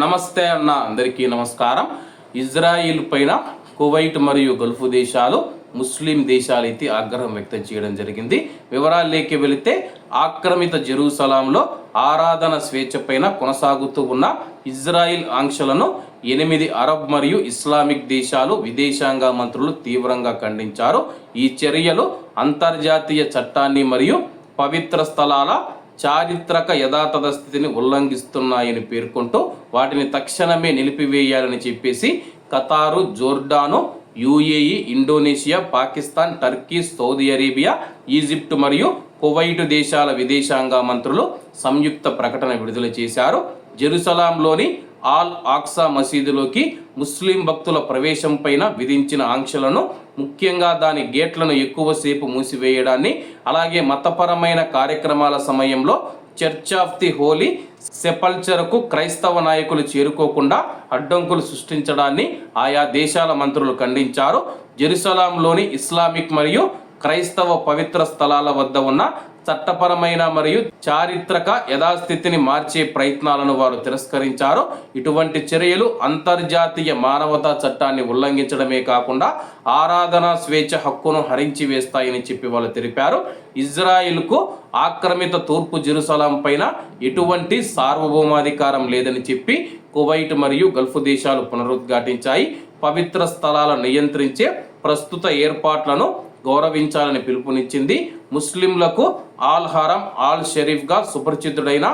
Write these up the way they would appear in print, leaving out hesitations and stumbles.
నమస్తే అన్న అందరికీ నమస్కారం. ఇజ్రాయిల్ పైన కువైట్ మరియు గల్ఫ్ దేశాలు ముస్లిం దేశాలు అయితే ఆగ్రహం వ్యక్తం చేయడం జరిగింది. వివరాల్లోకి వెళితే ఆక్రమిత జెరూసలాంలో ఆరాధన స్వేచ్ఛ పైన కొనసాగుతూ ఉన్న ఇజ్రాయిల్ ఆంక్షలను 8 అరబ్ మరియు ఇస్లామిక్ దేశాలు విదేశాంగ మంత్రులు తీవ్రంగా ఖండించారు. ఈ చర్యలు అంతర్జాతీయ చట్టాన్ని మరియు పవిత్ర స్థలాల చారిత్రక యథాతథ స్థితిని ఉల్లంఘిస్తున్నాయని పేర్కొంటూ వాటిని తక్షణమే నిలిపివేయాలని చెప్పేసి ఖతారు, జోర్డాను, UAE, Indonesia, Pakistan, Turkey, Saudi Arabia, Egypt మరియు కువైట్ దేశాల విదేశాంగ మంత్రులు సంయుక్త ప్రకటన విడుదల చేశారు. జెరూసలాంలోని ఆల్ ఆక్సా మసీదులోకి ముస్లిం భక్తుల ప్రవేశం పైన విధించిన ఆంక్షలను, ముఖ్యంగా దాని గేట్లను ఎక్కువసేపు మూసివేయడాన్ని, అలాగే మతపరమైన కార్యక్రమాల సమయంలో చర్చ్ ఆఫ్ ది హోలీ సెపల్చర్కు క్రైస్తవ నాయకులు చేరుకోకుండా అడ్డంకులు సృష్టించడాన్ని ఆయా దేశాల మంత్రులు ఖండించారు. జెరూసలాంలోని ఇస్లామిక్ మరియు క్రైస్తవ పవిత్ర స్థలాల వద్ద ఉన్న చట్టపరమైన మరియు చారిత్రక యథాస్థితిని మార్చే ప్రయత్నాలను వారు తిరస్కరించారు. ఇటువంటి చర్యలు అంతర్జాతీయ మానవతా చట్టాన్ని ఉల్లంఘించడమే కాకుండా ఆరాధన స్వేచ్ఛ హక్కును హరించి వేస్తాయని చెప్పి వాళ్ళు తెలిపారు. ఇజ్రాయిల్కు ఆక్రమిత తూర్పు జెరూసలాం పైన ఎటువంటి సార్వభౌమాధికారం లేదని చెప్పి కువైట్ మరియు గల్ఫ్ దేశాలు పునరుద్ఘాటించాయి. పవిత్ర స్థలాలను నియంత్రించే ప్రస్తుత ఏర్పాట్లను గౌరవించాలని పిలుపునిచ్చింది. ముస్లింలకు ఆల్ హరం, ఆల్ షరీఫ్గా సుపరిచితుడైన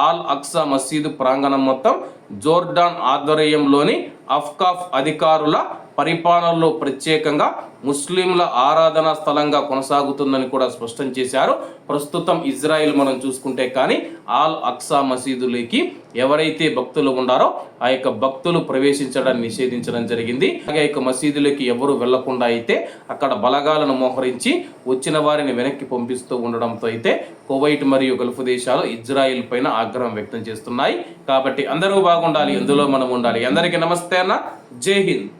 ఆల్ అక్సా మసీదు ప్రాంగణం మొత్తం జోర్డాన్ ఆధ్వర్యంలోని అఫ్కాఫ్ అధికారుల పరిపాలనలో ప్రత్యేకంగా ముస్లింల ఆరాధనా స్థలంగా కొనసాగుతుందని కూడా స్పష్టం చేశారు. ప్రస్తుతం ఇజ్రాయెల్ మనం చూసుకుంటే కానీ ఆల్ అక్సా మసీదులోకి ఎవరైతే భక్తులు ఉన్నారో ఆ యొక్క భక్తులు ప్రవేశించడాన్ని నిషేధించడం జరిగింది. అలాగే ఈ మసీదులోకి ఎవరు వెళ్లకుండా అయితే అక్కడ బలగాలను మోహరించి వచ్చిన వారిని వెనక్కి పంపిస్తూ ఉండడంతో అయితే కువైట్ మరియు గల్ఫ్ దేశాలు ఇజ్రాయెల్ పైన ఆగ్రహం వ్యక్తం చేస్తున్నాయి. కాబట్టి అందరూ బాగుండాలి, ఎందులో మనం ఉండాలి. అందరికీ నమస్తే అన్న, జై హింద్.